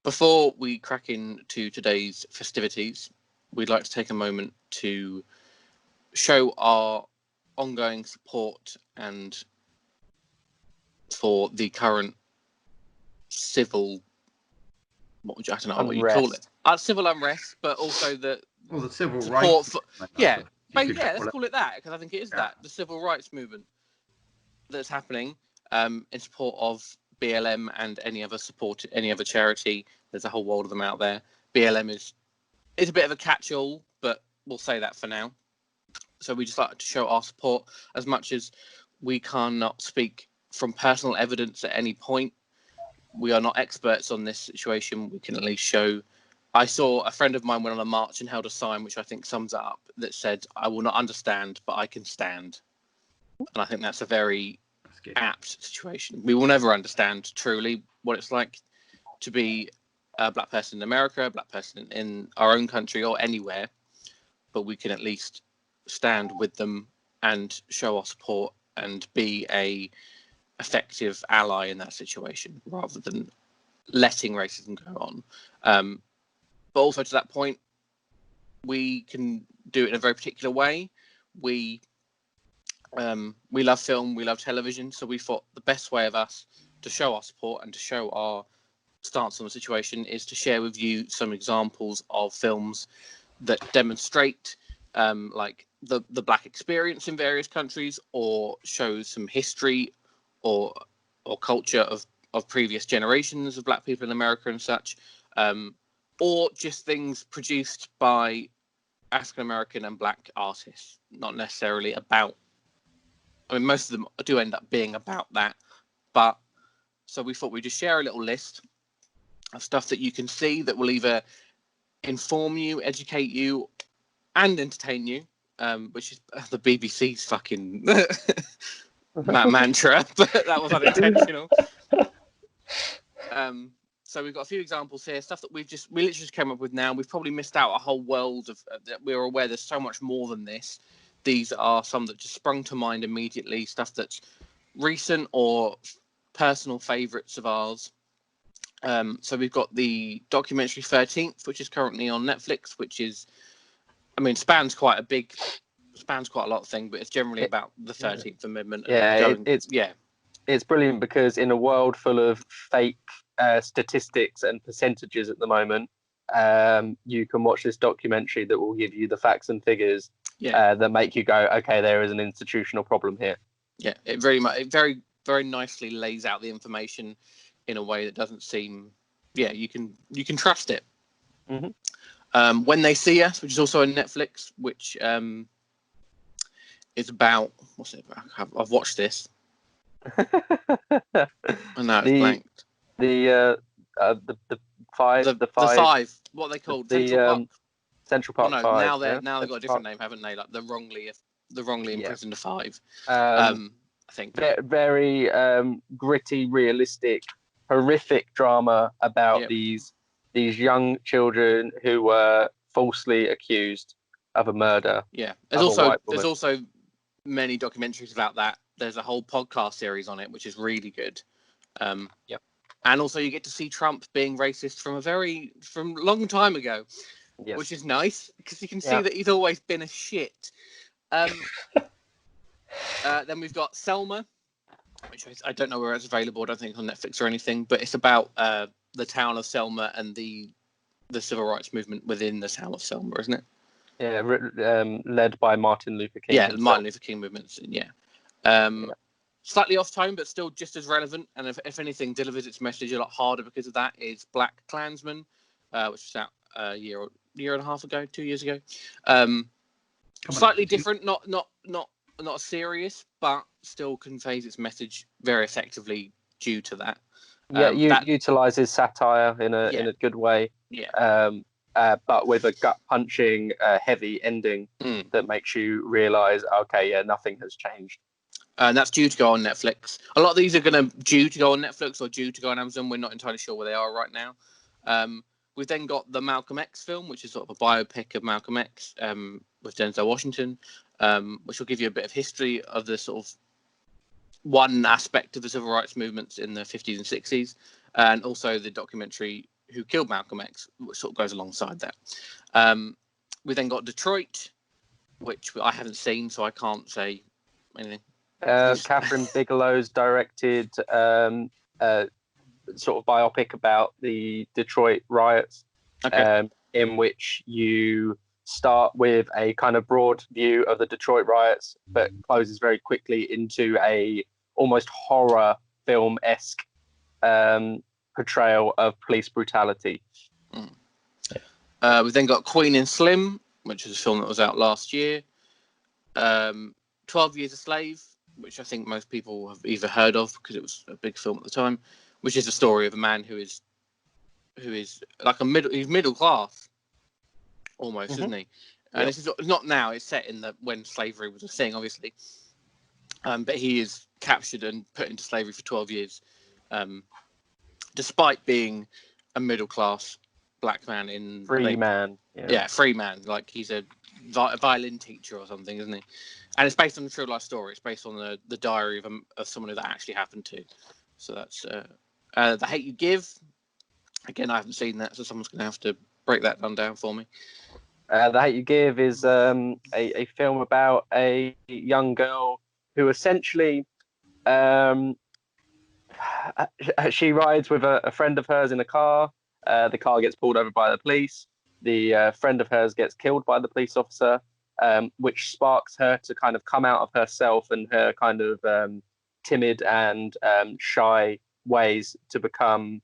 Before we crack into today's festivities, we'd like to take a moment to show our ongoing support and for the current civil, I don't know what you call it, civil unrest, but also the civil support rights. let's call it that, because I think it is that, the civil rights movement that's happening in support of BLM and any other charity. There's a whole world of them out there. BLM is a bit of a catch-all, but we'll say that for now. So we just like to show our support, as much as we cannot speak from personal evidence at any point. We are not experts on this situation. We can at least show. I saw a friend of mine went on a march and held a sign, which I think sums it up, that said, "I will not understand, but I can stand." And I think that's a very apt situation. We will never understand truly what it's like to be a black person in America, a black person in our own country or anywhere, but we can at least stand with them and show our support and be a effective ally in that situation, rather than letting racism go on. But also, to that point, we can do it in a very particular way. We love film, we love television, so we thought the best way of us to show our support and to show our stance on the situation is to share with you some examples of films that demonstrate like the black experience in various countries, or shows some history or culture of previous generations of black people in America and such, or just things produced by African American and black artists, not necessarily about, I mean, most of them do end up being about that, but so we thought we'd just share a little list of stuff that you can see that will either inform you, educate you, and entertain you, which is the BBC's fucking mantra, but that was unintentional. So we've got a few examples here, stuff that we literally just came up with now. We've probably missed out a whole world of that. We're aware there's so much more than this. These are some that just sprung to mind immediately, stuff that's recent or personal favourites of ours. So we've got the documentary 13th, which is currently on Netflix, which is, I mean, spans quite a lot of things, but it's generally about the 13th Amendment. It's brilliant, because in a world full of fake statistics and percentages at the moment, you can watch this documentary that will give you the facts and figures that make you go, okay, there is an institutional problem here. Yeah, it very, very nicely lays out the information in a way that doesn't seem, you can trust it. Mm-hmm. When They See Us, which is also on Netflix, which is about, what's it about? I've watched this. And now it's blanked. The five. What are they called? Central Park. No, Five, now they've got a different name, haven't they? Like the wrongly imprisoned five. I think very gritty, realistic, horrific drama about these young children who falsely accused of a murder. Yeah, there's also many documentaries about that. There's a whole podcast series on it, which is really good. And also you get to see Trump being racist from a long time ago, which is nice because you can see that he's always been a shit. Then we've got Selma, which I don't know where it's available. I don't think it's on Netflix or anything, but it's about the town of Selma and the civil rights movement within the town of Selma, isn't it? Yeah, led by Martin Luther King. Yeah, the Martin Luther King movement. Slightly off tone, but still just as relevant. And if anything, delivers its message a lot harder because of that. Is Black Klansman, which was out a year and a half ago, 2 years ago. Slightly different, not serious, but still conveys its message very effectively due to that. Utilizes satire in a good way. But with a gut-punching, heavy ending that makes you realise, okay, nothing has changed. And that's due to go on Netflix. A lot of these are due to go on Netflix or due to go on Amazon. We're not entirely sure where they are right now. We've then got the Malcolm X film, which is sort of a biopic of Malcolm X with Denzel Washington, which will give you a bit of history of the sort of one aspect of the civil rights movements in the 50s and 60s. And also the documentary who killed Malcolm X, which sort of goes alongside that. We then got Detroit, which I haven't seen, so I can't say anything. Catherine Bigelow's directed sort of biopic about the Detroit riots, in which you start with a kind of broad view of the Detroit riots, but closes very quickly into a almost horror film-esque portrayal of police brutality. We've then got Queen and Slim, which is a film that was out last year. 12 Years a Slave, which I think most people have either heard of because it was a big film at the time, which is the story of a man who is like he's middle class almost, isn't he? And this is not now, it's set in when slavery was a thing, obviously. But he is captured and put into slavery for 12 years, despite being a middle class black man in free man. Yeah, free man. Like he's a violin teacher or something, isn't he? And it's based on a true life story. It's based on the diary of someone who that actually happened to. So that's The Hate You Give. Again, I haven't seen that, so someone's going to have to break that down for me. The Hate You Give is a film about a young girl who essentially she rides with a friend of hers in a car. The car gets pulled over by the police. The friend of hers gets killed by the police officer, which sparks her to kind of come out of herself and her kind of timid and shy ways to become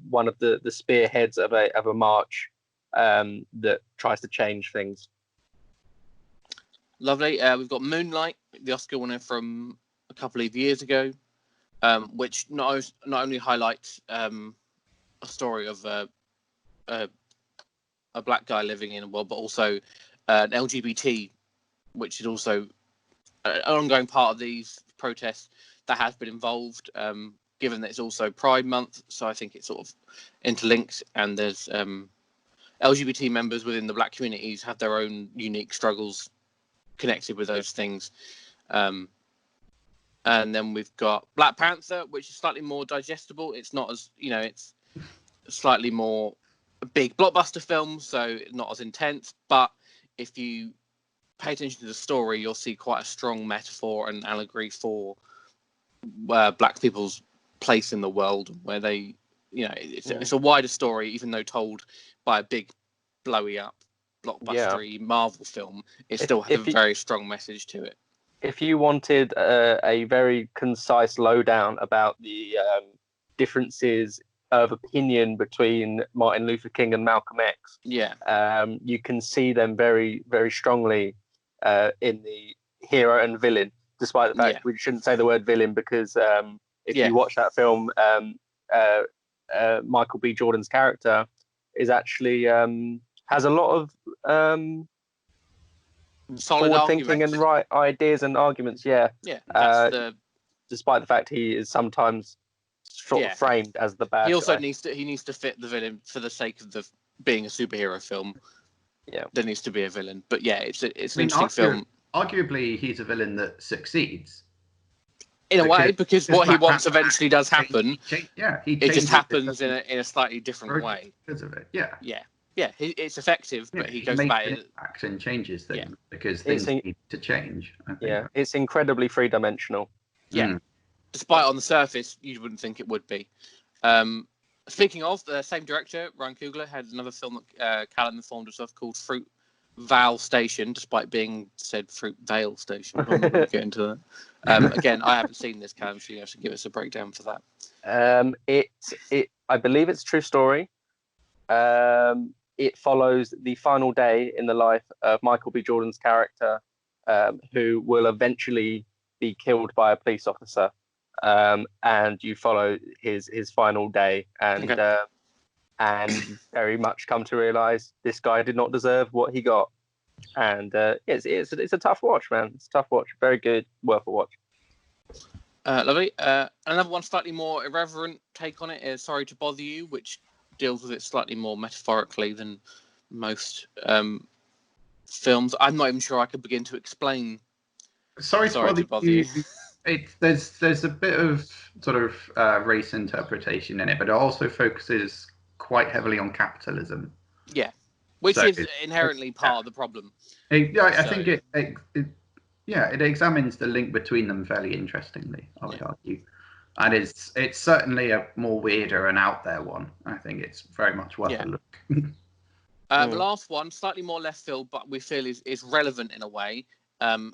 one of the spearheads of a march that tries to change things. Lovely. We've got Moonlight, the Oscar winner from a couple of years ago, which not only highlights a story of a black guy living in a world, but also an LGBT, which is also an ongoing part of these protests that has been involved, given that it's also Pride Month. So I think it's sort of interlinked, and there's LGBT members within the black communities have their own unique struggles connected with those things. And then we've got Black Panther, which is slightly more digestible. It's not as, it's slightly more a big blockbuster film, so not as intense. But if you pay attention to the story, you'll see quite a strong metaphor and allegory for black people's place in the world, where they, it's a wider story, even though told by a big, blowy up, blockbustery Marvel film. It still has a very strong message to it. If you wanted a very concise lowdown about the differences of opinion between Martin Luther King and Malcolm X, you can see them very, very strongly in the hero and villain, despite the fact we shouldn't say the word villain, because if you watch that film, Michael B. Jordan's character is actually has a lot of solid thinking and right ideas and arguments. Despite the fact he is sometimes sort of framed as the bad he also guy. needs to fit the villain for the sake of being a superhero film. There needs to be a villain, but it's an interesting film. Arguably, he's a villain that succeeds in a way, because what he wants eventually does happen. It just happens in a slightly different way because of it. It's effective, but he goes back and changes things because things need to change. I think. It's incredibly three-dimensional. Despite on the surface you wouldn't think it would be. Speaking of, the same director, Ryan Coogler, had another film that Callum informed us of called Fruit Vale Station, despite being said Fruit Vale Station. I'm not going to get into that. Again, I haven't seen this, Callum, so you have to give us a breakdown for that. I believe it's a true story. It follows the final day in the life of Michael B. Jordan's character, who will eventually be killed by a police officer. And you follow his final day, and very much come to realize this guy did not deserve what he got. And it's a tough watch, man. It's a tough watch. Very good, worth a watch. Lovely. Another one slightly more irreverent take on it is Sorry to Bother You, which deals with it slightly more metaphorically than most films. I'm not even sure I could begin to explain Sorry to Bother You. There's a bit of sort of race interpretation in it, but it also focuses quite heavily on capitalism. Yeah, which is inherently part of the problem. I think it examines the link between them fairly interestingly, I would argue. And it's certainly a more weirder and out there one. I think it's very much worth a look. The last one, slightly more left field, but we feel is relevant in a way.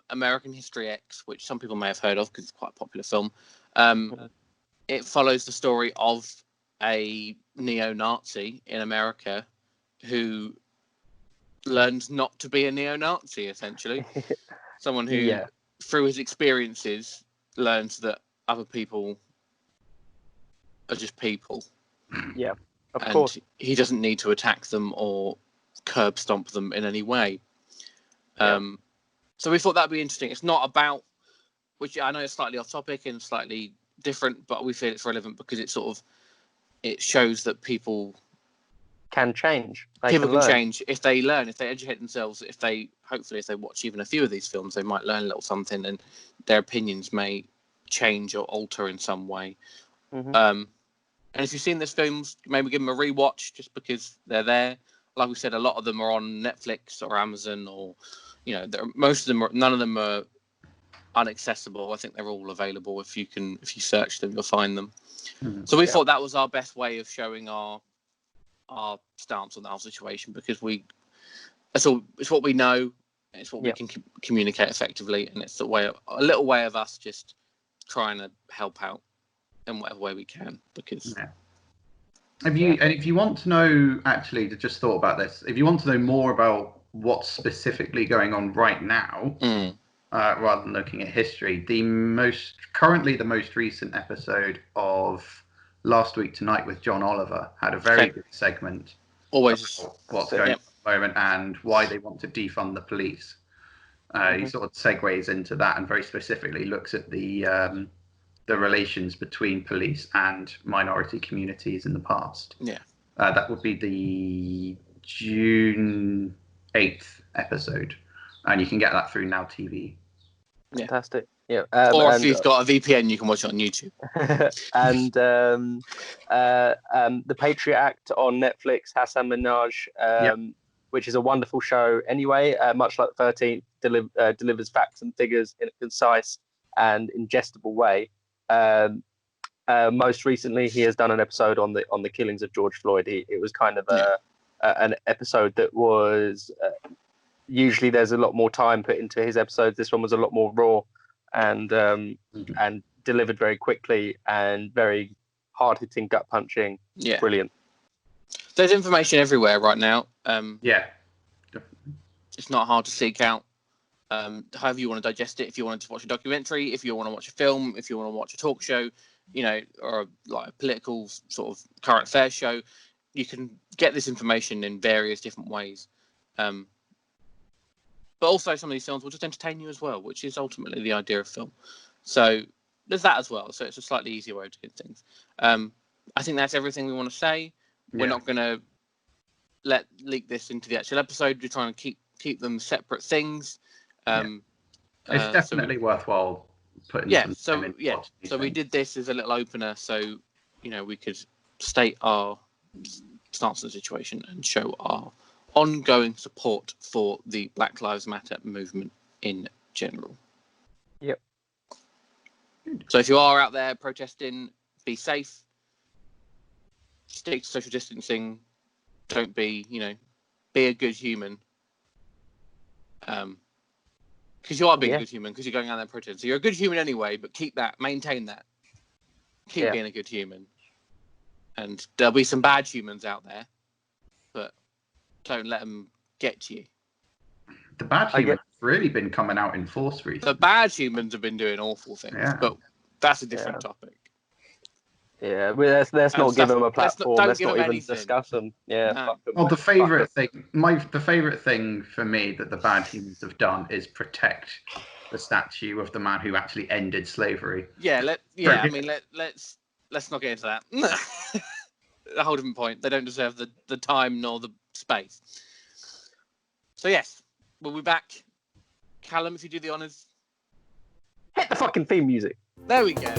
American History X, which some people may have heard of because it's quite a popular film. It follows the story of a neo-Nazi in America who learns not to be a neo-Nazi, essentially. Someone who, through his experiences, learns that other people are just people. Yeah, of course. He doesn't need to attack them or curb stomp them in any way. So we thought that'd be interesting. It's not about, which I know is slightly off topic and slightly different, but we feel it's relevant because it shows that people can change. People can change if they learn, if they educate themselves, if they watch even a few of these films, they might learn a little something, and their opinions may change or alter in some way. And if you've seen these films, maybe give them a rewatch just because they're there. Like we said, a lot of them are on Netflix or Amazon, or most of them none of them are inaccessible. I think they're all available. If you search them, you'll find them. So we thought that was our best way of showing our stance on the whole situation, because it's what we know, it's what we can communicate effectively, and it's a little way of us just trying to help out in whatever way we can. Because if you want to know, actually, just thought about this, if you want to know more about what's specifically going on right now, rather than looking at history, the most recent episode of Last Week Tonight with John Oliver had a very good segment. Always what's going on at the moment and why they want to defund the police. He sort of segues into that and very specifically looks at the relations between police and minority communities in the past. That would be the June 8th episode, and you can get that through Now TV. Fantastic. Yeah. Or if you've got a VPN, you can watch it on YouTube. And the Patriot Act on Netflix, Hassan Minhaj, which is a wonderful show anyway, much like the 13th, delivers facts and figures in a concise and ingestible way. Most recently, he has done an episode on the killings of George Floyd. It was kind of an episode that was... usually there's a lot more time put into his episodes. This one was a lot more raw and delivered very quickly and very hard-hitting, gut-punching. Brilliant. There's information everywhere right now. It's not hard to seek out. However you want to digest it. If you want to watch a documentary, if you want to watch a film, if you want to watch a talk show, or like a political sort of current affairs show, you can get this information in various different ways. But also some of these films will just entertain you as well, which is ultimately the idea of film. So there's that as well. So it's a slightly easier way of doing things. I think that's everything we want to say. We're not going to leak this into the actual episode. We're trying to keep them separate things. It's definitely worthwhile putting some time so we did this as a little opener, so we could state our stance on the situation and show our ongoing support for the Black Lives Matter movement in general. So if you are out there protesting, be safe, stick to social distancing, don't be a good human. Because you are being a good human, because you're going out there protesting. So you're a good human anyway, but maintain that. Keep being a good human. And there'll be some bad humans out there, but don't let them get to you. The bad humans have really been coming out in force recently. The bad humans have been doing awful things, but that's a different topic. Yeah, let's not give them a platform. Let's not even discuss them. Fuck them. Well, the favourite thing for me that the bad humans have done is protect the statue of the man who actually ended slavery. Let's not get into that. A whole different point. They don't deserve the time nor the space. So yes, we'll be back. Callum, if you do the honours. Hit the fucking theme music. There we go.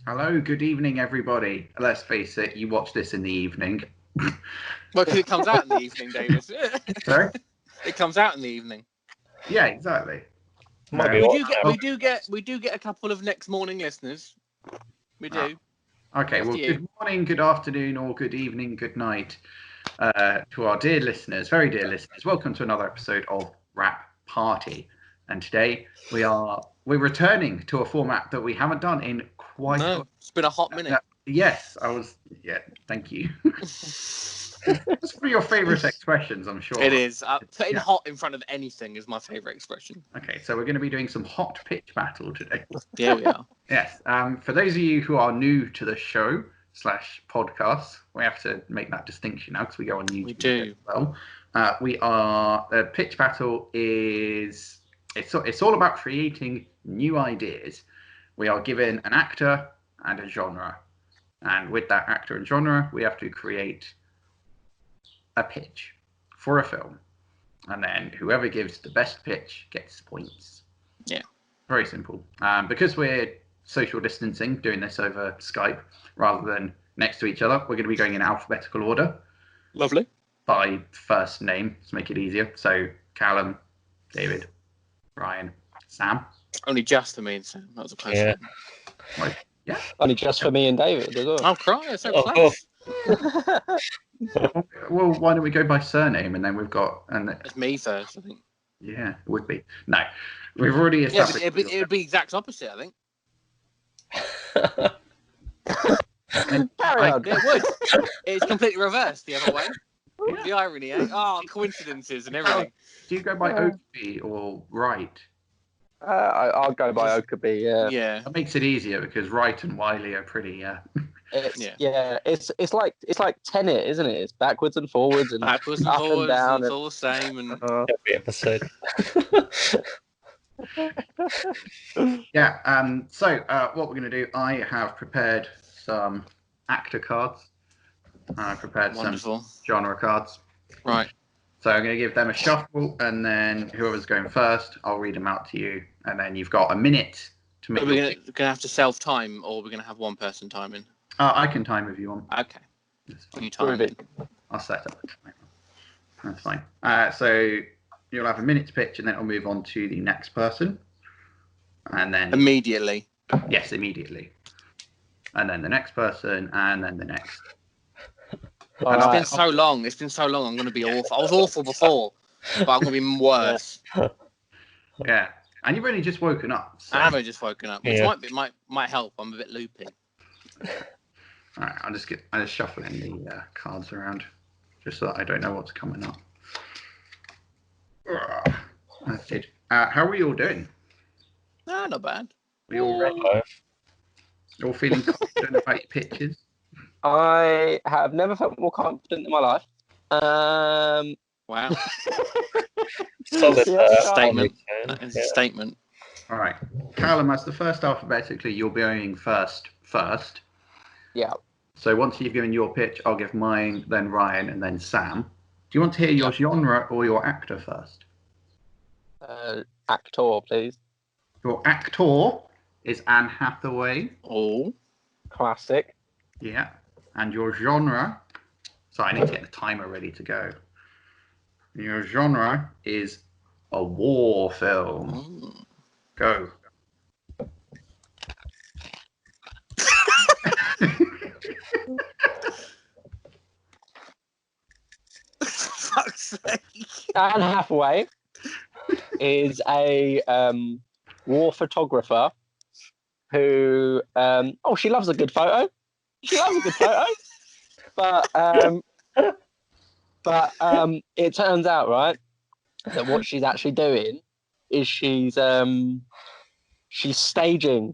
Hello, good evening, everybody. Let's face it, you watch this in the evening. Well, because it comes out in the evening, David. Sorry? It comes out in the evening. Yeah, exactly. Might be We do get a couple of next morning listeners. We do. Okay, well, good morning, good afternoon, or good evening, good night to our dear listeners, very dear listeners. Welcome to another episode of Rap Party. And today we're returning to a format that we haven't done in quite it's been a hot minute. Yes, thank you. It's for your favourite expressions, I'm sure. It is. Putting hot in front of anything is my favourite expression. Okay, so we're going to be doing some hot pitch battle today. Yeah, we are. Yes. For those of you who are new to the show / podcast, we have to make that distinction now because we go on YouTube. We do. As well. The pitch battle is it's all about creating new ideas. We are given an actor and a genre, and with that actor and genre, we have to create a pitch for a film, and then whoever gives the best pitch gets points. Yeah, very simple. Because we're social distancing, doing this over Skype rather than next to each other, we're going to be going in alphabetical order. Lovely. By first name to make it easier. So Callum, David, Ryan, Sam. Only just for me and Sam. That was a close one. Like, yeah. Only just for me and David as well. Oh, cry! It's so close. Well, why don't we go by surname and then we've got it's me first, I think. Yeah, it would be. No, we've already established. Yeah, it would be exact opposite, I think. Carry on. It would. It's completely reversed the other way. The irony, eh? Oh, coincidences and everything. Do you go by Oakby or Wright? I'll go by Okabe. Yeah. That makes it easier because Wright and Wiley are pretty. It's like tenet, isn't it? It's backwards and forwards and up and down. It's all the same. And every episode. Yeah. So what we're going to do? I have prepared some actor cards. I prepared some genre cards. Right. So I'm going to give them a shuffle, and then whoever's going first, I'll read them out to you, and then you've got a minute to make. Are we going to have to self-time, or we're going to have one person timing? I can time if you want. Okay. You time it. I'll set up the timer. That's fine. So you'll have a minute to pitch, and then it'll move on to the next person, and then immediately. Yes, immediately. And then the next person, and then the next. It's been so long. I'm going to be awful. I was awful before, but I'm going to be worse. Yeah, and you've only just woken up. So. I have only just woken up, which might help. I'm a bit loopy. All right, I'm just shuffling the cards around, just so that I don't know what's coming up. That's it. How are we all doing? Not bad. We all ready? All feeling confident about your pitches? I have never felt more confident in my life. Wow. Solid statement. That is a statement. All right. Callum, as the first alphabetically, you'll be going first. Yeah. So once you've given your pitch, I'll give mine, then Ryan, and then Sam. Do you want to hear your genre or your actor first? Actor, please. Your actor is Anne Hathaway. Oh. Classic. Yeah. And your genre... Sorry, I need to get the timer ready to go. Your genre is a war film. Go. Fuck's sake. Anne Hathaway is a war photographer who she loves a good photo. But it turns out, right, that what she's actually doing is she's staging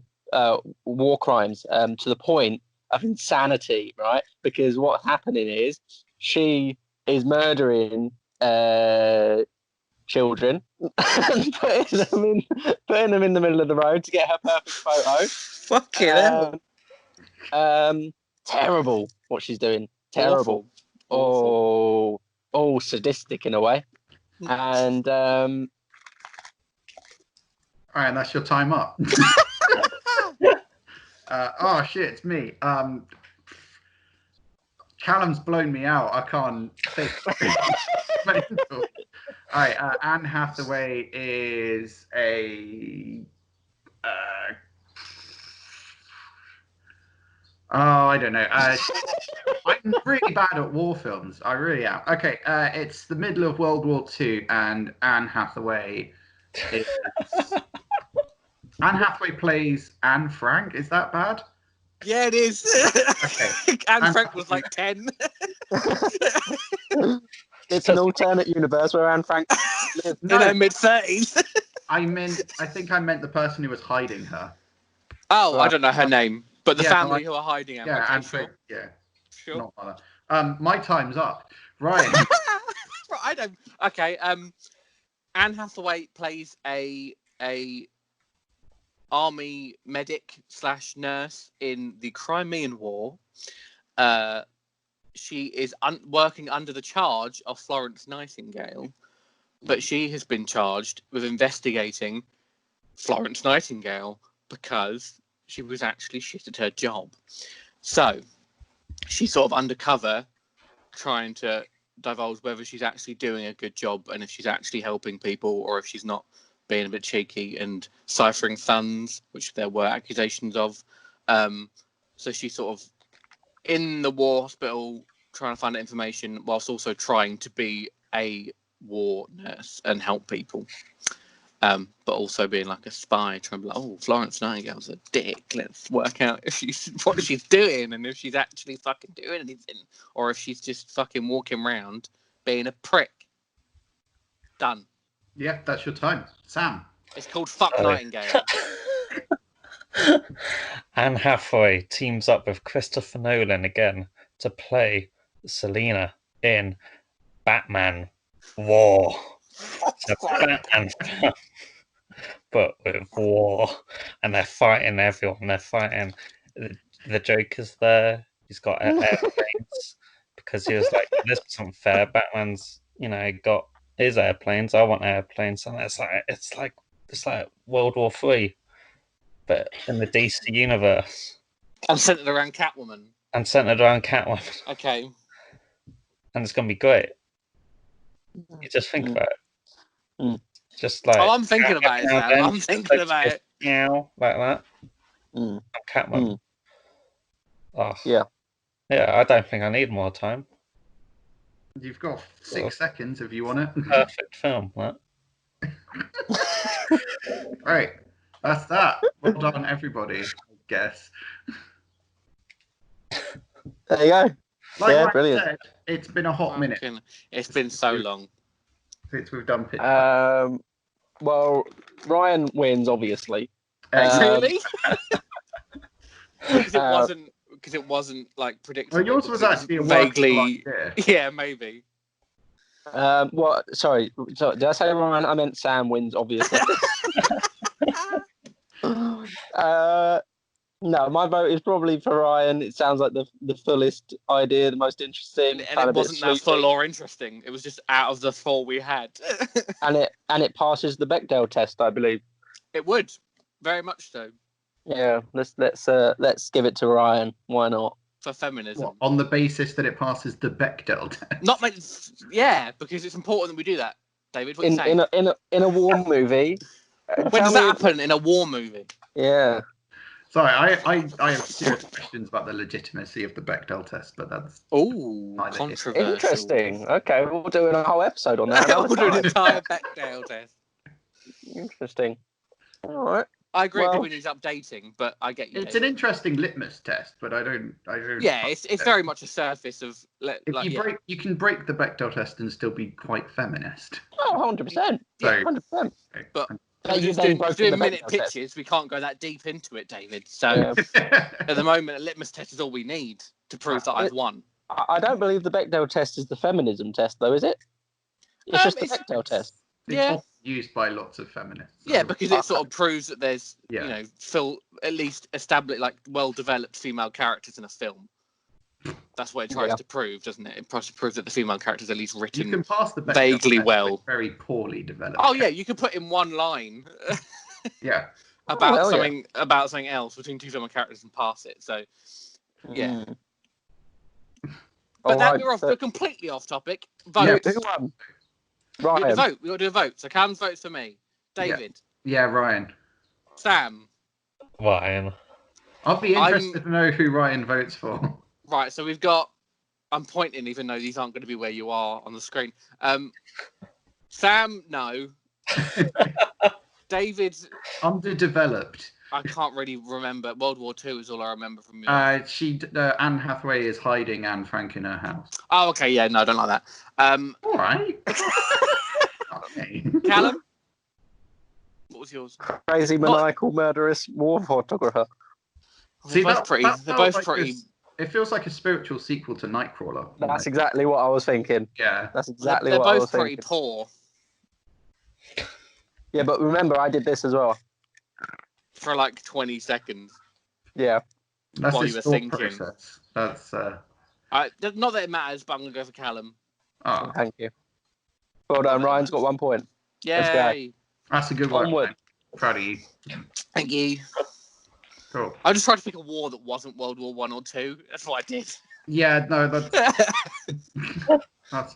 war crimes to the point of insanity, right? Because what's happening is she is murdering children and putting them in the middle of the road to get her perfect photo. Fucking hell. Terrible what she's doing. Terrible. Awful. Oh, sadistic in a way. And all right, and that's your time up. Oh shit, it's me. Callum's blown me out. I can't think. All right, Anne Hathaway is a. I don't know. I'm really bad at war films. I really am. Okay, it's the middle of World War II, and Anne Hathaway is. Anne Hathaway plays Anne Frank. Is that bad? Yeah, it is. Okay. Anne Frank was like 10. It's an alternate universe where Anne Frank lives. In her mid-30s. I think I meant the person who was hiding her. Oh, I don't know her name, but the Yeah, family who are hiding her. Yeah, Okay, Anne sure. Frank. Yeah. Sure. Not mother. My time's up. Ryan. Right, I don't. Okay. Anne Hathaway plays a army medic / nurse in the Crimean War. She is working under the charge of Florence Nightingale, but she has been charged with investigating Florence Nightingale because she was actually shit at her job. So she's sort of undercover, trying to divulge whether she's actually doing a good job and if she's actually helping people or if she's not being a bit cheeky and ciphering funds, which there were accusations of. So she's sort of in the war hospital trying to find out information whilst also trying to be a war nurse and help people. But also being like a spy, trying to be like, oh, Florence Nightingale's a dick. Let's work out if what she's doing and if she's actually fucking doing anything or if she's just fucking walking around being a prick. Done. Yeah, that's your time. Sam. It's called Fuck Nightingale. Anne Hathaway teams up with Christopher Nolan again to play Selena in Batman War. It's a Batman film, but with war, and they're fighting everyone. They're fighting. The Joker's there. He's got airplanes because he was like, "This isn't fair." Batman's, got his airplanes. I want airplanes, and it's like World War III, but in the DC universe. And centered around Catwoman. Okay. And it's gonna be great. You just think about it. Just like I'm thinking about it, Sam. I'm thinking about it. Meow, like that. Catwoman. Oh. Yeah. Yeah, I don't think I need more time. You've got 6 seconds if you want it. Perfect film, that. Right. That's that. Well done, everybody, I guess. There you go. Like Yeah, I brilliant. said, it's been a hot minute It's been so long. since we've done pitch. Well, Ryan wins, obviously. Really? Because it wasn't like predictable. Well, yours was actually a vaguely. idea. Yeah, maybe. What? Sorry. So, did I say Ryan? I meant Sam wins, obviously. No, my vote is probably for Ryan. It sounds like the fullest idea, the most interesting. And it wasn't that full or interesting. It was just out of the 4 we had. and it passes the Bechdel test, I believe. It would, very much so. Yeah, let's give it to Ryan. Why not? For feminism. What, on the basis that it passes the Bechdel test? Yeah, because it's important that we do that. David, what are you saying? In a war movie. When does that happen in a war movie? Yeah. Sorry, I have serious questions about the legitimacy of the Bechdel test, but that's controversial. Interesting. Okay, we'll do a whole episode on that. We'll do an entire Bechdel test. Interesting. All right. I agree that we need updating, but I get you. It's an interesting litmus test, but I don't. Yeah, it's very much a surface of. You can break the Bechdel test and still be quite feminist. Oh, 100%. Yeah, 100%. But doing minute pitches, we can't go that deep into it, David. So at the moment, a litmus test is all we need to prove that I've won. I don't believe the Bechdel test is the feminism test, though, is it? It's just the Bechdel test. It's used by lots of feminists. Yeah, because it sort of proves that there's, at least established, like, well-developed female characters in a film. That's what it tries to prove, doesn't it? It tries to prove that the female character is at least written you can pass the vaguely well. Very poorly developed. Oh, yeah, you can put in one line. Yeah. about something else between two female characters and pass it. So yeah. But that we're completely off topic. Vote. Who won? Ryan. We got to do a vote. So Cam's votes for me. David. Yeah, Ryan. Sam. Ryan. I'll be interested to know who Ryan votes for. Right, so we've got... I'm pointing, even though these aren't going to be where you are on the screen. Sam, no. David... Underdeveloped. I can't really remember. World War II is all I remember from you. Anne Hathaway is hiding Anne Frank in her house. Oh, okay, yeah, no, I don't like that. All right. Okay. Callum? What was yours? Crazy, maniacal, murderous war photographer. They're both pretty. It feels like a spiritual sequel to Nightcrawler. That's exactly what I was thinking. Yeah. That's exactly what I was thinking. They're both pretty poor. Yeah, but remember, I did this as well. For like 20 seconds. Yeah. That's while you were thinking. Process. That's. Not that it matters, but I'm going to go for Callum. Oh. Thank you. Well done. Ryan's got 1 point. Yay. That's a good one. Onward. Proud of you. Thank you. Cool. I just tried to pick a war that wasn't World War One or Two. That's what I did. Yeah, no, that's fair.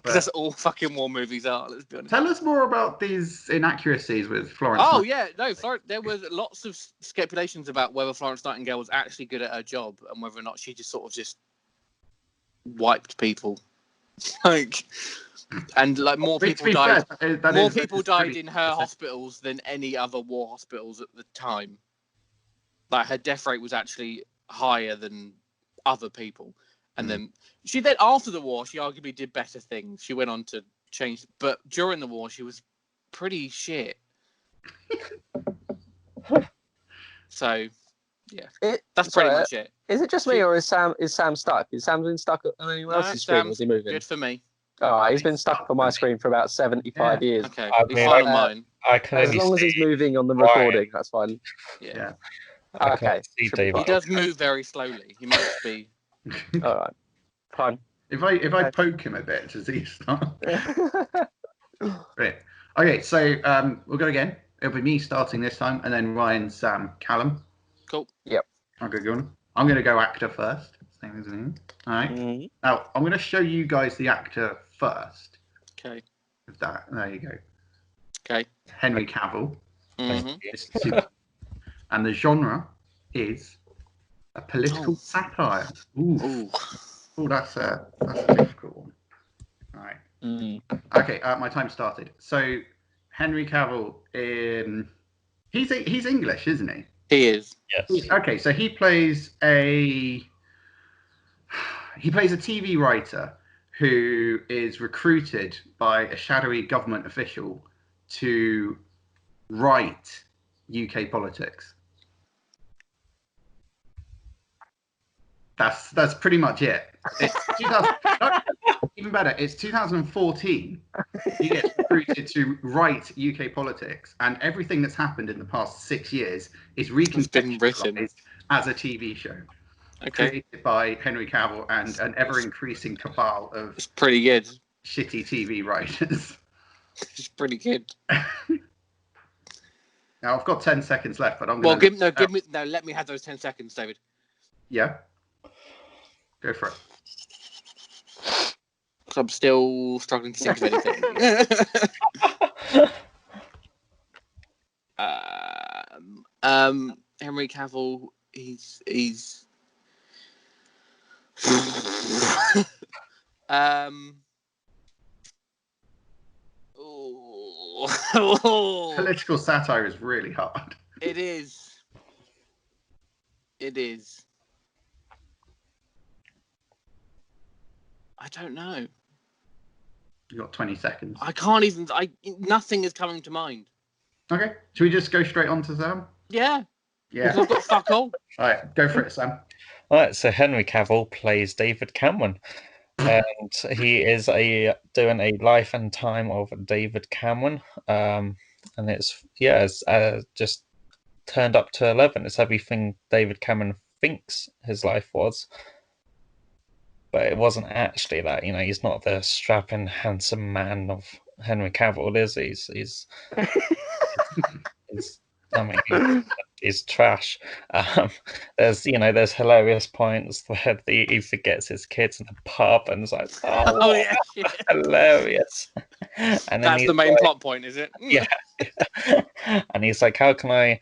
That's all fucking war movies are. Let's be honest. Tell us more about these inaccuracies with Florence. Oh yeah, no, there was lots of speculations about whether Florence Nightingale was actually good at her job and whether or not she just sort of just wiped people, more people died. More people died in her hospitals than any other war hospitals at the time. Like her death rate was actually higher than other people. And then after the war, she arguably did better things. She went on to change, but during the war, she was pretty shit. So, yeah, that's pretty much it. Is it just me, or is Sam stuck? Is Sam been stuck on anyone else's screen? Was he moving? Good for me. Oh, he's been stuck on my screen for about 75 years. Okay, he's fine on mine. As long as he's moving on the recording, that's fine. Yeah. Okay. He does move very slowly. He must be. All right. Fine. If I poke him a bit, does he start? Right. Okay, so we'll go again. It'll be me starting this time, and then Ryan, Sam, Callum. Cool. Yep. I'm going to go actor first. Same as me. All right. Mm-hmm. Now I'm going to show you guys the actor first. Okay. With that, there you go. Okay. Henry Cavill. Mm-hmm. And the genre is a political satire. Ooh. Oh, that's a difficult one. All right. Mm. Okay, my time started. So, Henry Cavill, he's English, isn't he? He is. Yes. Okay, so he plays a TV writer who is recruited by a shadowy government official to write UK politics. That's pretty much it. It's even better. It's 2014. He gets recruited to write UK politics, and everything that's happened in the past 6 years is reconstructed as a TV show. Okay. Created by Henry Cavill and an ever-increasing cabal of it's pretty good. Shitty TV writers. It's pretty good. Now I've got 10 seconds left, but I'm going let me have those 10 seconds, David. Yeah. Go for it. Because I'm still struggling to think of anything. Henry Cavill, he's Political satire is really hard. It is. I don't know. You got 20 seconds. I can't even. Nothing is coming to mind. Okay. Should we just go straight on to Sam? Yeah. Yeah. I've got fuck all. All right, go for it, Sam. All right. So Henry Cavill plays David Cameron, and he is doing a life and time of David Cameron. And it's just turned up to 11. It's everything David Cameron thinks his life was. But it wasn't actually that, he's not the strapping, handsome man of Henry Cavill, is he? He's is trash. There's hilarious points where he forgets his kids in the pub and it's like, Oh yeah, shit. hilarious. And then That's the main plot point, is it? Yeah. And he's like, how can I,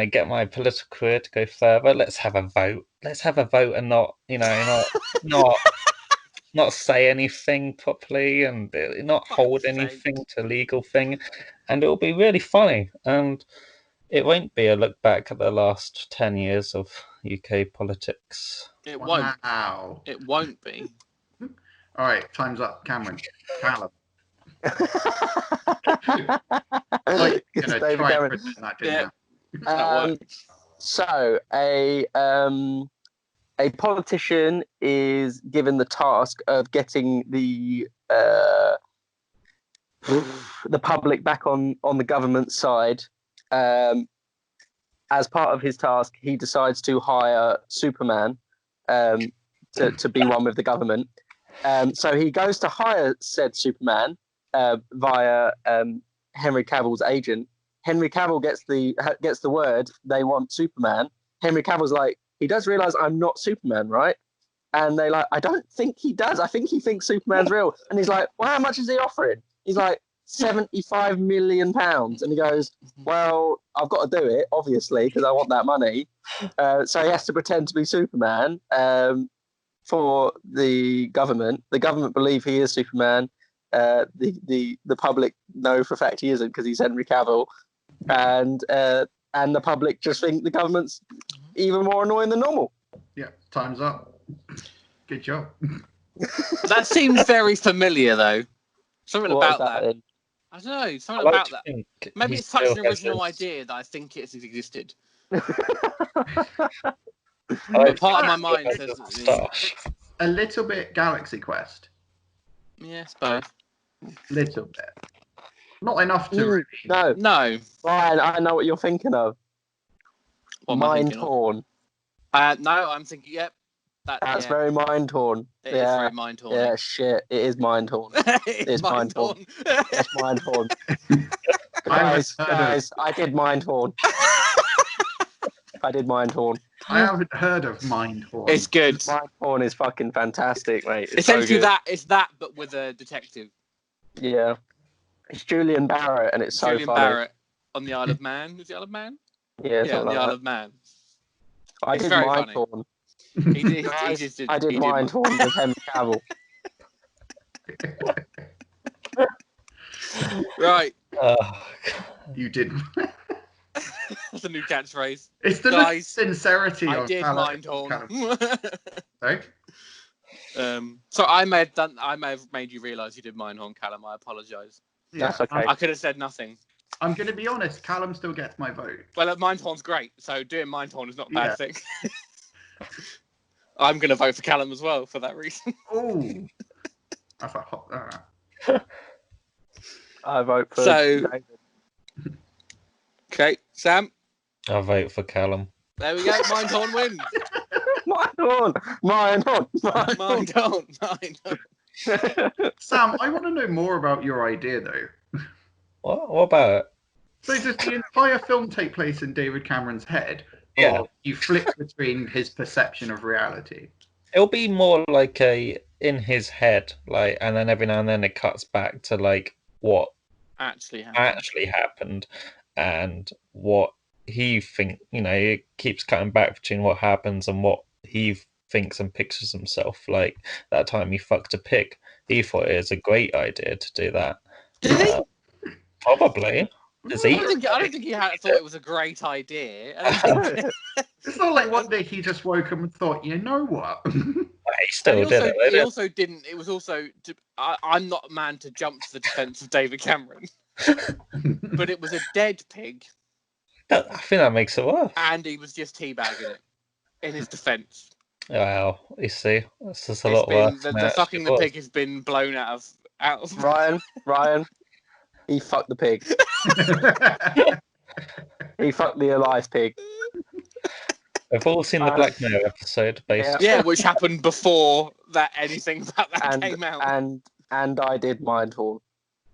get my political career to go further? Let's have a vote. Let's have a vote and not say anything properly and not hold anything to legal thing, and it'll be really funny. And it won't be a look back at the last 10 years of UK politics. It won't. Wow. It won't be. All right, time's up. Callum. Like, David try and Cameron. pretend that didn't Yeah. happen. That works. So a politician is given the task of getting the public back on the government side. As part of his task, he decides to hire Superman to be one with the government. So he goes to hire said Superman via Henry Cavill's agent. Henry Cavill gets the word they want Superman. Henry Cavill's like, he does realize I'm not Superman, right? And they like, I don't think he does. I think he thinks Superman's real. And he's like, well, how much is he offering? He's like, £75 million. And he goes, well, I've got to do it, obviously, because I want that money. So he has to pretend to be Superman for the government. The government believe he is Superman. The public know for a fact he isn't because he's Henry Cavill. And the public just think the government's even more annoying than normal. Yeah, time's up. Good job. That seems very familiar, though. Something What about is that. Then? I don't know. Something about that. Maybe it's such an original idea that I think it's existed. But part of my mind says a little bit Galaxy Quest. Yes, both. Little bit. Not enough to really. No. Ryan, I know what you're thinking of. What Mind Torn. No, I'm thinking, yep. That's very Mind Torn. It is very Mind Torn. Yeah, shit. It is Mind Torn. It's Mind Torn. It's Mind Torn. Guys, I did Mind Torn. I did Mind Torn. I haven't heard of Mind Torn. It's good. Mind Torn is fucking fantastic, mate. It's essentially so it's that, but with a detective. Yeah. It's Julian Barrett, and it's Julian so funny. Barrett on the Isle of Man. Is the Isle of Man? Yeah, on the Isle of Man. I did Mind Torn. I did Mind Torn with Henry Cavill. Right. You did. That's a new catchphrase. It's the sincerity I of did Mind Torn. Sorry? So I may have made you realise you did Mind Torn, Callum. I apologise. Yeah, that's okay. I could have said nothing. I'm going to be honest. Callum still gets my vote. Well, Mind Torn's great, so doing Mind Torn is not a bad thing. I'm going to vote for Callum as well for that reason. Oh, that's a hot. I vote for. David. Okay, Sam. I'll vote for Callum. There we go. Mind Torn wins. Mind Torn. Sam, I want to know more about your idea, though. What about it? So does the entire film take place in David Cameron's head? Yeah. Or you flip between his perception of reality? It'll be more like in his head, and then every now and then it cuts back to what actually happened and what he it keeps cutting back between what happens and what he thinks and pictures himself. Like that time he fucked a pig. He thought it was a great idea to do that. Did he? Probably. I don't think he thought it was a great idea. It's not like one day he just woke up and thought, you know what? He still did it. He also didn't. It was also. I'm not a man to jump to the defense of David Cameron, but it was a dead pig. I think that makes it worse. And he was just teabagging it in his defense. Wow, you see, this is a lot worse. The fucking the pig has been blown out of. Ryan, he fucked the pig. He fucked the alive pig. We've all seen the Black Mirror episode, basically. Yeah, which happened before that anything about that came out. And I did Mind Torn.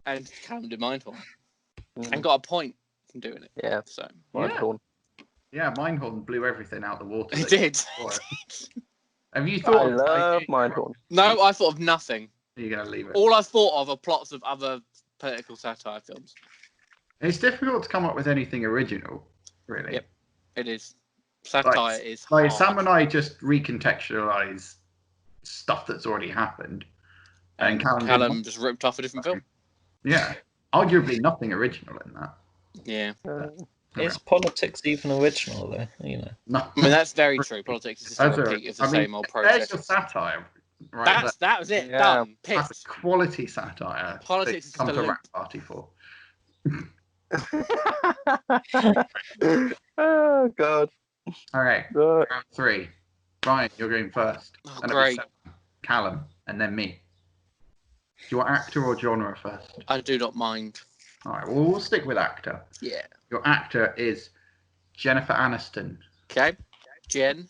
And Callum did Mind Torn. And got a point from doing it. Yeah. So Mind Torn. Yeah, Mindhorn blew everything out the water. It did. Have you I thought? love Mindhorn. No, I thought of nothing. You're gonna leave it. All I've thought of are plots of other political satire films. It's difficult to come up with anything original, really. Yep. It is. Satire is like hard. Sam and I just recontextualize stuff that's already happened, and Callum just ripped off a different film. Yeah, arguably nothing original in that. Yeah. Is politics even original, though? You know. No. I mean, that's very true. Politics is just a repeat of the same old process. There's your satire. Right, that was it. Yeah. Done. that's Pitched. quality satire. Politics is come just to a loop. Rap Party for. Oh God. All right, Right. round 3. Ryan, you're going first. Oh, And it'll be great. Callum, and then me. Do you want actor or genre first? I do not mind. All right, well, we'll stick with actor. Yeah. Your actor is Jennifer Aniston. Okay. Jen.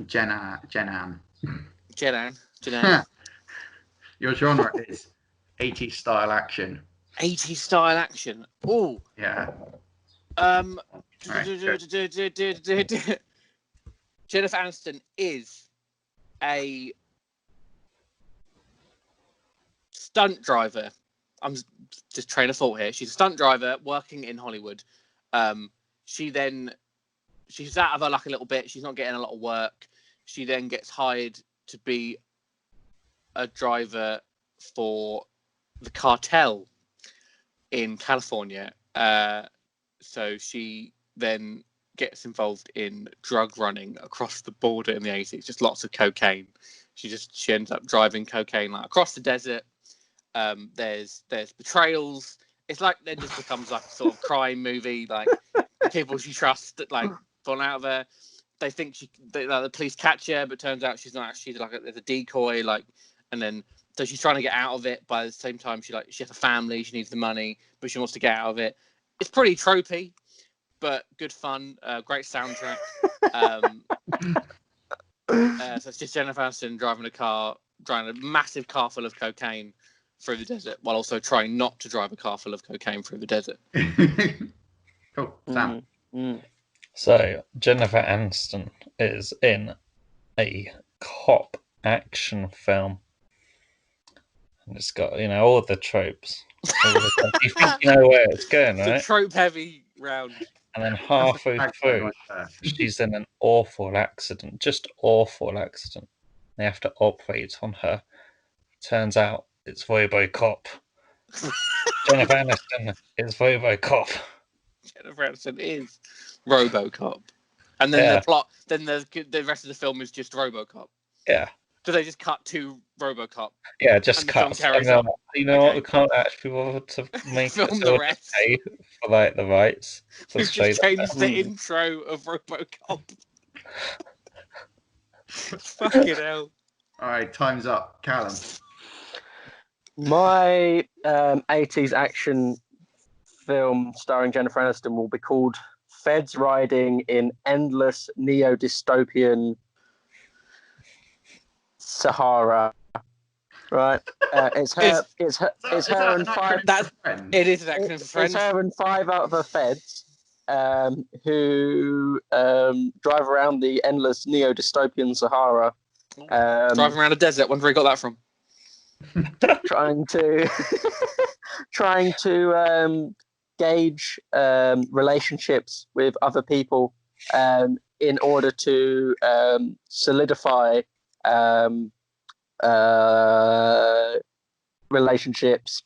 Jenan. Jenan. Your genre is 80s style action. 80s style action. Oh. Yeah. Jennifer Aniston is a stunt driver. I'm just train of thought here. She's a stunt driver working in Hollywood. She's out of her luck a little bit. She's not getting a lot of work. She then gets hired to be a driver for the cartel in California. So she then gets involved in drug running across the border in the 80s. Just lots of cocaine. She ends up driving cocaine like across the desert. There's betrayals. It's like then just becomes like a sort of crime movie. Like people she trusts that like fall out of her. They think the police catch her, but turns out she's not actually there's a decoy. And then so she's trying to get out of it. By the same time, she has a family. She needs the money, but she wants to get out of it. It's pretty tropey, but good fun. Great soundtrack. So it's just Jennifer Aniston driving a massive car full of cocaine through the desert, while also trying not to drive a car full of cocaine through the desert. Cool. Sam. So Jennifer Aniston is in a cop action film, and it's got all the tropes. You think you know where it's going, right? It's a trope-heavy round. And then halfway through, she's in an awful accident, just awful accident. They have to operate on her. Turns out it's RoboCop. Jennifer Aniston is RoboCop. Jennifer Aniston is RoboCop. And then the plot, then the rest of the film is just RoboCop. Yeah. So they just cut to RoboCop. Yeah, just cut. You know what? We can't actually bother to make film it the rest. Pay for the rights. We've just changed the intro of RoboCop. Fucking hell. All right, time's up. Callum. My 80s action film starring Jennifer Aniston will be called Feds Riding in Endless Neo-Dystopian Sahara. Right? It's her and five. It is an acronym for Friends. It's her and 5 other feds who drive around the endless neo-dystopian Sahara. Driving around a desert. Wonder where he got that from. trying to gauge relationships with other people in order to solidify relationships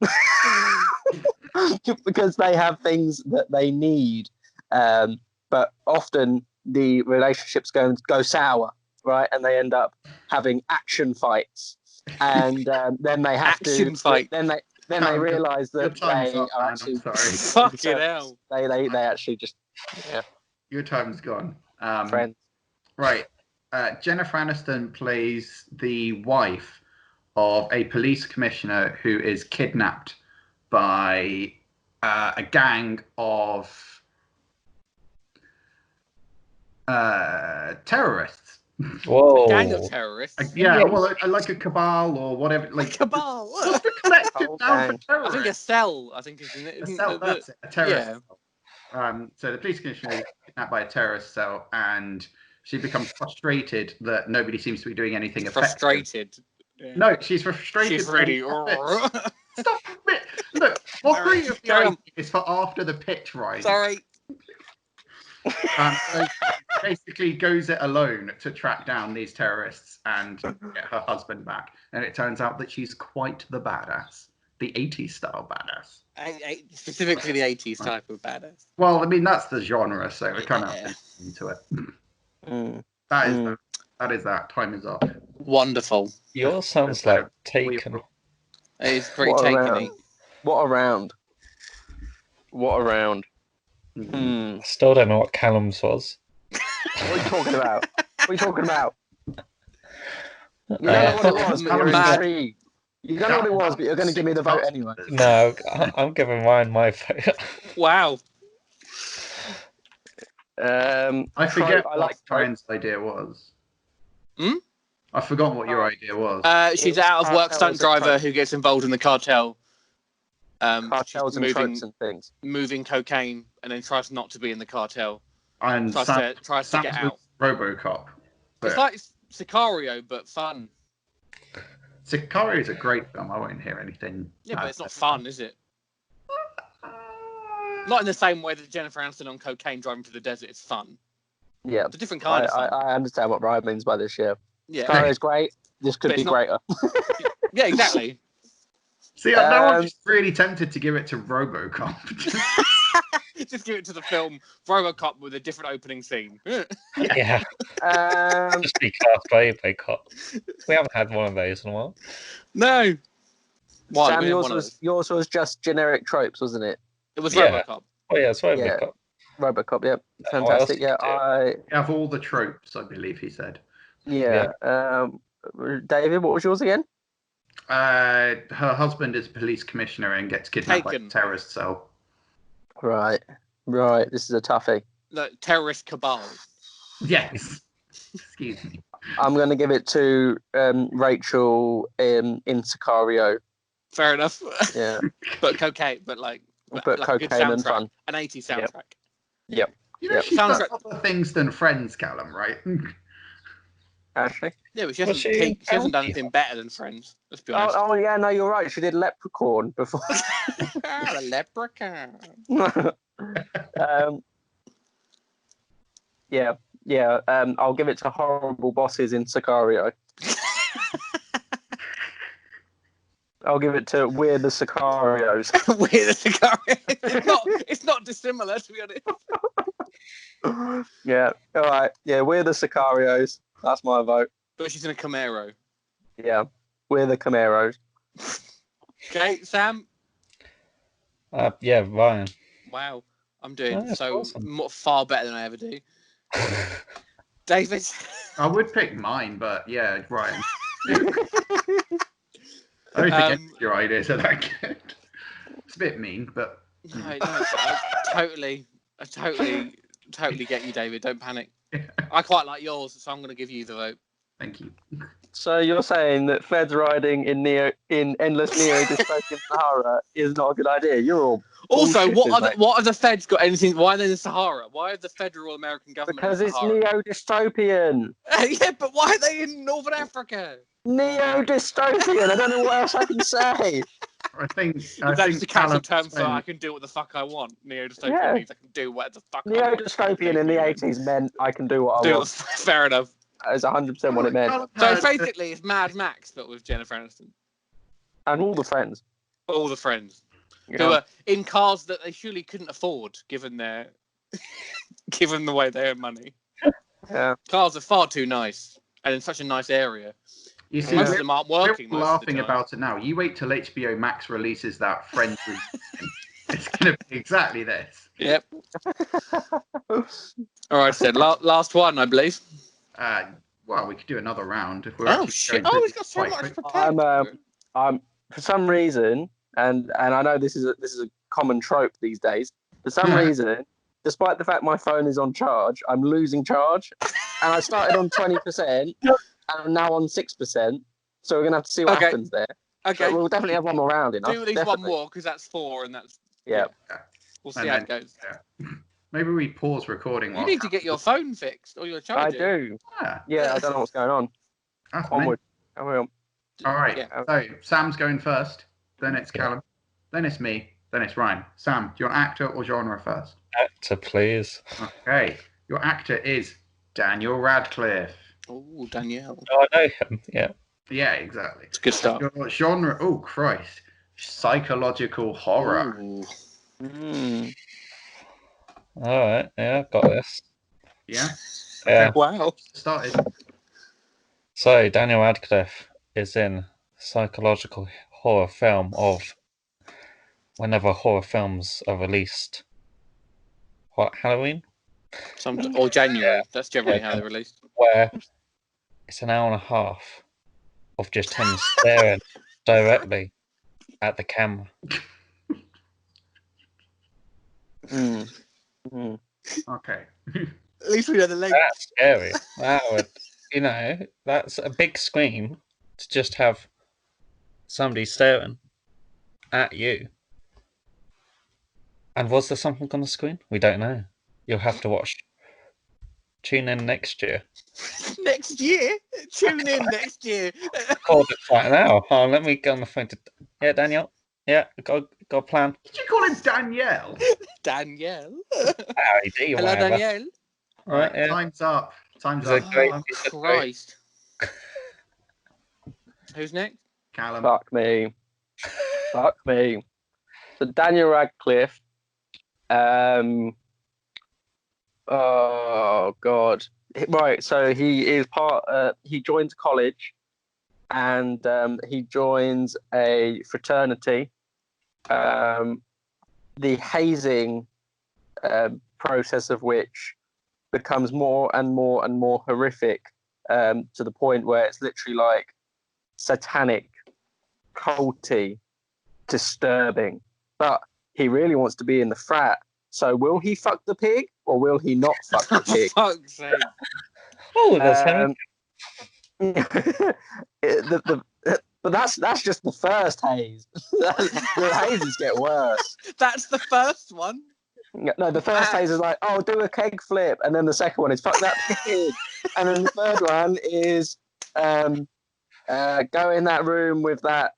because they have things that they need, but often the relationships go sour, right? And they end up having action fights, and then they have action fight. Then they realise that they are actually fucking hell. They actually just Your time's gone. Friends. Right. Jennifer Aniston plays the wife of a police commissioner who is kidnapped by a gang of terrorists. Whoa. A gang of terrorists? Yeah, well, like a cabal or whatever. Like cabal? What's the collective noun for terrorists? I think a cell. I think it's a cell. That's it. A terrorist. Yeah. So the police commissioner is kidnapped by a terrorist cell, and she becomes frustrated that nobody seems to be doing anything effective. Frustrated. Yeah. No, she's frustrated. She's really. Stop it! Look, mockery of the idea is for after the pitch rise. Sorry. So she basically goes it alone to track down these terrorists and get her husband back. And it turns out that she's quite the badass. The 80s style badass. Specifically the 80s type of badass. Well, I mean, that's the genre, so we're kind of into it. That is that. Time is up. Wonderful. Yours sounds like Taken. It's pretty Taken-y. What a round. Still don't know what Callum's was. What are you talking about? You don't know what it was, but you're intrigued. You don't know what it was, but you're going to give me the vote anyway. No, I'm giving mine my vote. Wow. I forget what Brian's idea was. I forgot what your idea was. She's out of work stunt driver who gets involved in the cartel. Cartels and tropes and things. Moving cocaine and then tries not to be in the cartel. And tries to get out. RoboCop. It's like Sicario, but fun. Sicario is a great film. I won't hear anything. Yeah, but it's not fun, is it? Not in the same way that Jennifer Aniston on cocaine driving through the desert is fun. Yeah. It's a different kind of fun. I understand what Ryan means by this, yeah. Yeah. Sicario's great. This could be greater. Yeah, exactly. See, now I'm just really tempted to give it to RoboCop. Just give it to the film RoboCop with a different opening scene. Yeah. Just be cast by RoboCop. We haven't had one of those in a while. No. Sam, yours was just generic tropes, wasn't it? It was RoboCop. Oh yeah, it's RoboCop. Yeah. RoboCop, yeah. Fantastic. Yeah, I have all the tropes, I believe he said. Yeah. David, what was yours again? Her husband is a police commissioner and gets kidnapped by a terrorist cell. Right. This is a toughie. No, terrorist cabal. Yes. Excuse me. I'm going to give it to Rachel in Sicario. Fair enough. Yeah. But cocaine, but cocaine and fun. An 80s soundtrack. Yep. You know, she's done other things than Friends, Callum, right? Actually. Yeah, but she hasn't done anything better than Friends. Let's be honest. Oh yeah, no, you're right. She did Leprechaun before. The Leprechaun. Yeah. I'll give it to Horrible Bosses in Sicario. I'll give it to We're the Sicarios. We're the Sicarios. It's not dissimilar, to be honest. Yeah. All right. Yeah, We're the Sicarios. That's my vote. But she's in a Camaro. Yeah. We're the Camaros. Okay, Sam? Yeah, Ryan. Wow. I'm doing far better than I ever do. David? I would pick mine, but yeah, Ryan. I don't think any of your ideas are that good. It's a bit mean, but... No, I totally get you, David. Don't panic. I quite like yours, so I'm going to give you the vote. Thank you. So you're saying that feds riding in endless neo-dystopian Sahara is not a good idea? You're all also, what have the feds got anything? Why are they in the Sahara? Why are the federal American government because in it's Sahara? neo-dystopian. Yeah, but why are they in Northern Africa? Neo-dystopian. I don't know what else I can say. I think that's the council term for I can do what the fuck I want. Neo-dystopian means I can do what the fuck I want. Neo-dystopian in the 80s meant I can do what I want. Fair enough. That's 100% what it meant. So basically, it's Mad Max, but with Jennifer Aniston. And all the friends. All the friends. Yeah. Who are in cars that they surely couldn't afford, given the way they earn money. Yeah. Cars are far too nice, and in such a nice area. You see, most of them aren't working. We're laughing about it now. You wait till HBO Max releases that Friends. It's going to be exactly this. Yep. All right, said last one, I believe. Well, we could do another round if we're. Oh shit! Oh, we've got so much prepared. I'm for some reason, and I know this is a common trope these days. For some reason, despite the fact my phone is on charge, I'm losing charge, and I started on 20%, and I'm now on 6%. So we're gonna have to see what happens there. Okay, but we'll definitely have one more round in. Do at least one more because that's 4, and that's yeah. We'll see how it goes. Yeah. Maybe we pause recording. You while need to get your phone fixed or your charger. I do. Yeah. I don't know what's going on. That's Onward. I will. All right. Yeah. So Sam's going first. Then it's Callum. Then it's me. Then it's Ryan. Sam, do you want actor or genre first? Actor, please. Okay. Your actor is Daniel Radcliffe. Oh, Danielle. Oh, I know him. Yeah. Yeah, exactly. It's a good start. Your genre, oh Christ, psychological horror. Ooh. All right. Yeah, I've got this. Yeah. Yeah. Wow. Started. So Daniel Radcliffe is in psychological horror film of whenever horror films are released. What, Halloween? Or January. That's generally how they're released. Where it's an hour and a half of just him staring directly at the camera. Okay. At least we know the length. That's scary. That would, that's a big screen to just have somebody staring at you. And was there something on the screen? We don't know. You'll have to watch. Tune in next year. Next year? Tune in next year. Call it right now. Oh, let me go on the phone to. Yeah, Daniel. Yeah, got a plan. Did you call him Danielle? Danielle. R.A.D. Hello, whatever. Danielle. All right, yeah. Time's up. Time's Is up. it great? Oh, Christ. Who's next? Callum. Fuck me. Fuck me. So Daniel Radcliffe. Oh God. Right. So he is he joins college, and he joins a fraternity. The hazing process of which becomes more and more and more horrific, to the point where it's literally like satanic, culty, disturbing. But he really wants to be in the frat. So will he fuck the pig or will he not fuck the pig? For fuck's sake. Oh, there's But that's just the first haze. The hazes get worse. That's the first one. No, the first haze is like, oh, do a keg flip, and then the second one is fuck that pig, and then the third one is go in that room with that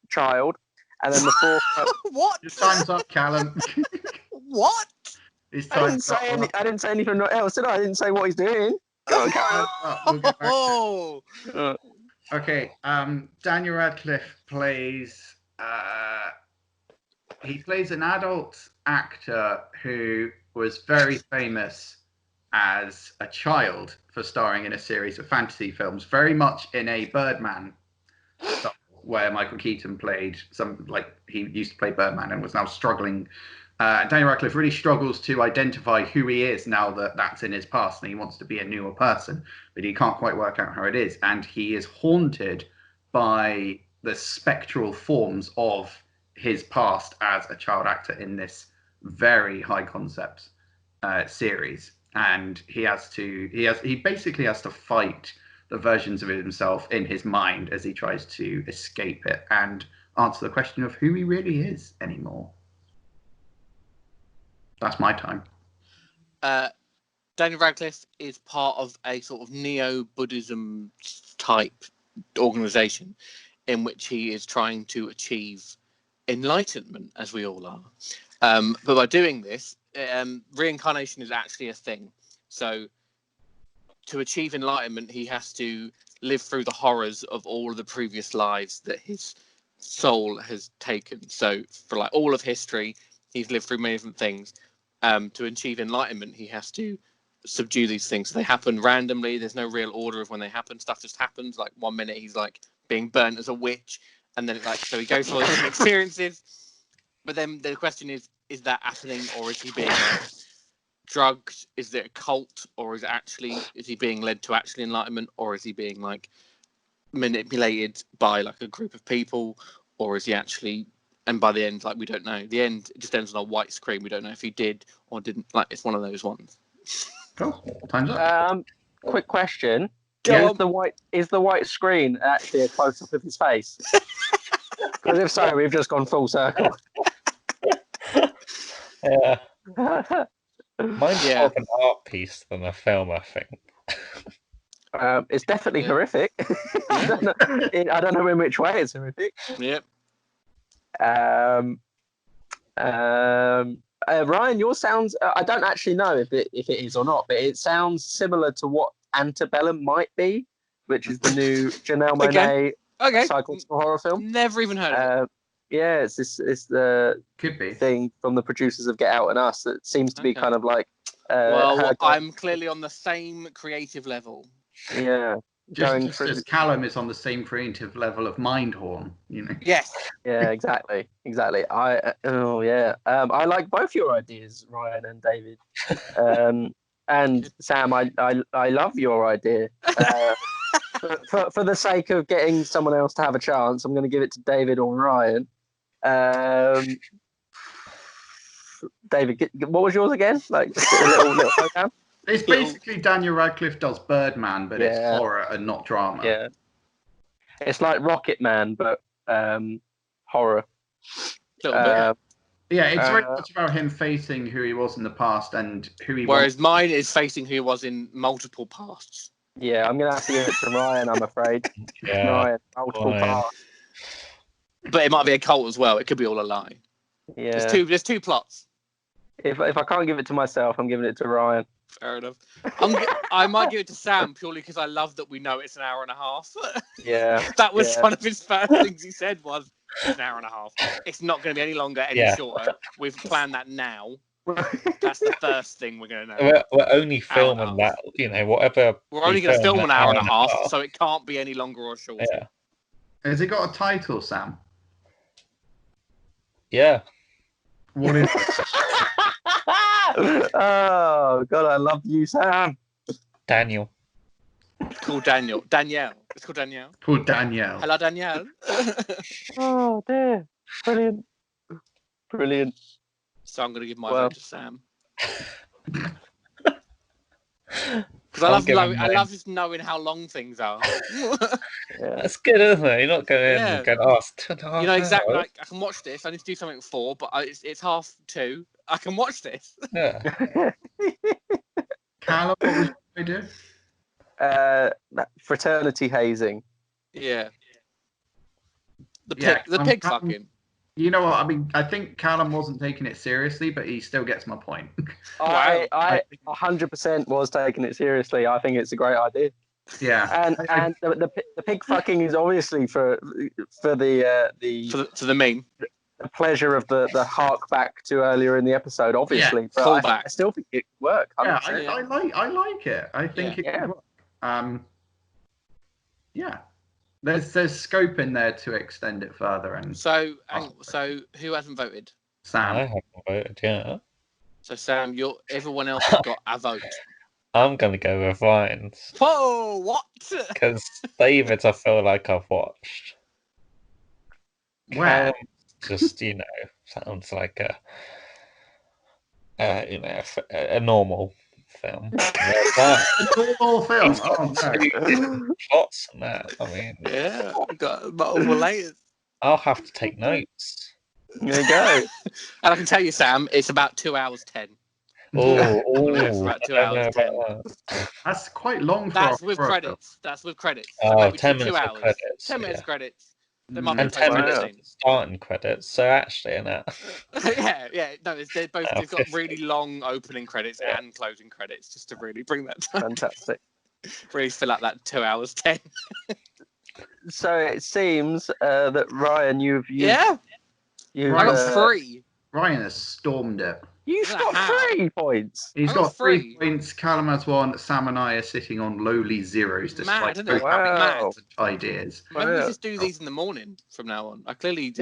child, and then the fourth one, What? Your time's up, Callum. What? His I didn't time's say up. I didn't say anything else, did I? I didn't say what he's doing. Go on, Karen. We'll get back to it. Oh. Okay, Daniel Radcliffe plays he plays an adult actor who was very famous as a child for starring in a series of fantasy films, very much in a Birdman style, where Michael Keaton played he used to play Birdman and was now struggling. Daniel Radcliffe really struggles to identify who he is now that that's in his past, and he wants to be a newer person, but he can't quite work out how it is. And he is haunted by the spectral forms of his past as a child actor in this very high concept series. And he basically has to fight the versions of himself in his mind as he tries to escape it and answer the question of who he really is anymore. That's my time. Daniel Radcliffe is part of a sort of neo-Buddhism type organization in which he is trying to achieve enlightenment, as we all are. But by doing this, reincarnation is actually a thing. So to achieve enlightenment, he has to live through the horrors of all of the previous lives that his soul has taken. So for like all of history, he's lived through many different things. To achieve enlightenment, he has to subdue these things. They happen randomly. There's no real order of when they happen. Stuff just happens. Like 1 minute he's like being burnt as a witch, and then so he goes through all these experiences. But then the question is that happening, or is he being drugged? Is it a cult, or is he being led to actual enlightenment, or is he being like manipulated by like a group of people, or is he actually? And by the end, like we don't know. The end it just ends on a white screen. We don't know if he did or didn't. Like it's one of those ones. Cool. Time's up. Quick question: Yeah. Is the white screen actually a close up of his face? Because if so, we've just gone full circle. Yeah. Mine's more of an art piece than a film, I think. It's definitely horrific. Yeah. I don't know in which way it's horrific. Yep. Ryan, yours sounds. I don't actually know if it is or not, but it sounds similar to what Antebellum might be, which is the new Janelle Monáe psychological horror film. Never even heard of it. Yeah, it's the Could be thing from the producers of Get Out and Us that seems to be kind of like. I'm clearly on the same creative level. Yeah. just as Callum is on the same creative level of Mindhorn, Yes. Yeah, exactly. I like both your ideas, Ryan and David. And Sam, I love your idea. For the sake of getting someone else to have a chance, I'm going to give it to David or Ryan. David, what was yours again? Like just a little program? It's basically Daniel Radcliffe does Birdman, but it's horror and not drama. Yeah, it's like Rocket Man, but horror. Yeah, it's very much about him facing who he was in the past and who he. Whereas mine is facing who he was in multiple pasts. Yeah, I'm gonna have to give it to Ryan. I'm afraid. Ryan, multiple pasts. But it might be a cult as well. It could be all a lie. Yeah, there's two plots. If I can't give it to myself, I'm giving it to Ryan. Fair enough. I might give it to Sam purely because I love that we know it's an hour and a half. Yeah. That was one of his first things he said was, it's an hour and a half. It's not going to be any longer, any shorter. We've planned that now. That's the first thing we're going to know. We're only filming that, whatever. We're only going to film an hour and a half, so it can't be any longer or shorter. Yeah. Has it got a title, Sam? Yeah. What is it? Oh God, I love you, Sam. Daniel. It's called Daniel. Danielle. It's called Danielle. Called Danielle. Hello, Danielle. Oh dear. Brilliant. So I'm going to give my vote to Sam. Because I love just knowing how long things are. That's good, isn't it? You're not going and going, you know exactly. Like, I can watch this. I need to do something at 4, but it's 2:30. I can watch this. Yeah. Callum, what was your idea? Fraternity hazing. Yeah. The pig fucking. You know what? I mean, I think Callum wasn't taking it seriously, but he still gets my point. I 100% was taking it seriously. I think it's a great idea. Yeah. And the pig fucking is obviously for the meme. The pleasure of the hark back to earlier in the episode, obviously. Yeah, but I still think it could work. Yeah, I like it. I think it could work. Yeah. There's scope in there to extend it further. And so who hasn't voted? Sam. I haven't voted, yeah. So Sam, everyone else has got a vote. I'm gonna go with Ryan's. Whoa, what? Because David's I feel like I've watched. Well, just sounds like a normal film. A normal film. Oh no. Plots and that. I mean, yeah, got multiple layers. I'll have to take notes. There you go. And I can tell you, Sam, it's about 2 hours 10. It's about 2 hours 10. That's quite long. That's with credits. That's with credits. Oh, so 10 minutes 2 hours. Credits. 10 minutes credits. And 10 minutes starting credits. So actually, yeah. No, they've got really long opening credits and closing credits just to really bring that down. Fantastic. Really fill out that 2 hours 10. So it seems that Ryan, you've I got 3. Ryan has stormed it. You've got 3 points. He's got 3 points. Callum has 1. Sam and I are sitting on lowly zeros despite both having ideas. Maybe we just do these in the morning from now on. I clearly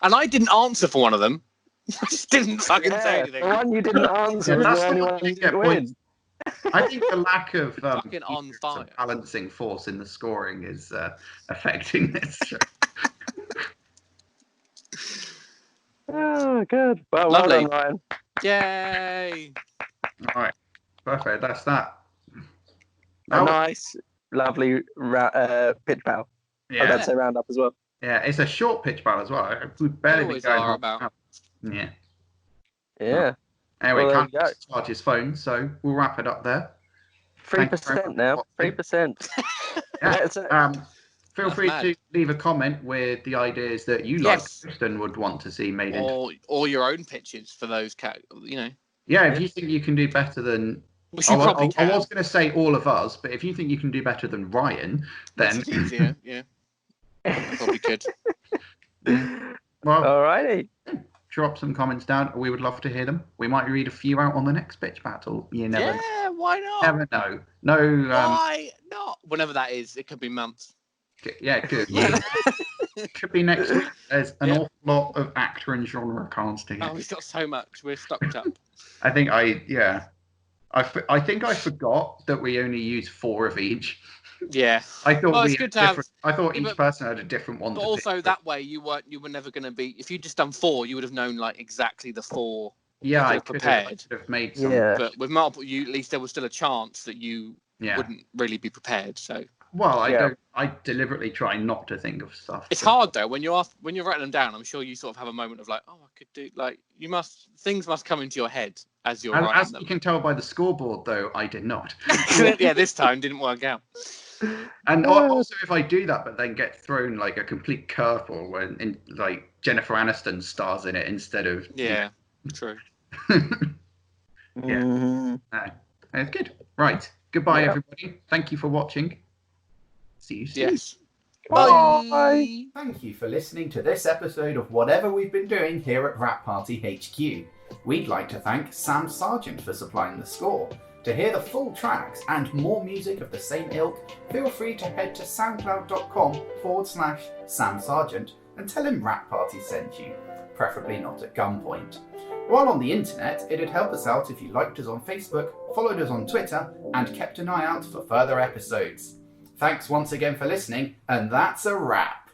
and I didn't answer for one of them. I just didn't fucking say anything. The one you didn't answer was the only one you didn't win. I think the lack of fucking on fire balancing force in the scoring is affecting this. Oh, good. Well lovely. Well done, Ryan. Yay! All right, perfect. That's that. A nice, lovely pitch battle. Yeah. I'd say round up as well. Yeah, it's a short pitch battle as well. We've barely been going about. Yeah. Yeah. Anyway, Well, can't there you charge his phone, so we'll wrap it up there. 3% now. 3%. Yeah. Feel That's free mad. to leave a comment with the ideas that you like Kristen would want to see made into. Or your own pitches for those Yeah, if you think you can do better than. Which you probably can. I was going to say all of us, but if you think you can do better than Ryan, then. Makes it easier, yeah. I probably could. Well, alrighty. Drop some comments down. We would love to hear them. We might read a few out on the next pitch battle. You never know. Yeah, why not? Never know. No. Why not? Whenever that is, it could be months. Yeah, good. Could be next week. There's an awful lot of actor and genre casting. Oh, we've got so much. We're stocked up. I think I think I forgot that we only use 4 of each. Yeah. I thought it's good to have. I thought each person had a different one. But also that way you were never going to be. If you'd just done 4, you would have known like exactly the 4. Yeah, I could have made some. Yeah. But with multiple, at least there was still a chance that you wouldn't really be prepared. So. Well, I deliberately try not to think of stuff. It's hard though when you're writing them down. I'm sure you sort of have a moment of like, oh, I could do like things must come into your head as you're writing as them. You can tell by the scoreboard, though, I did not. Yeah, this time didn't work out. And also, if I do that, but then get thrown like a complete curveball when like Jennifer Aniston stars in it instead of true. It's good. Right. Goodbye, everybody. Thank you for watching. See you soon. Yes. Bye. Thank you for listening to this episode of whatever we've been doing here at Rap Party HQ. We'd like to thank Sam Sargent for supplying the score. To hear the full tracks and more music of the same ilk, feel free to head to soundcloud.com/Sam Sargent and tell him Rap Party sent you, preferably not at gunpoint. While on the internet, it'd help us out if you liked us on Facebook, followed us on Twitter, and kept an eye out for further episodes. Thanks once again for listening, and that's a wrap.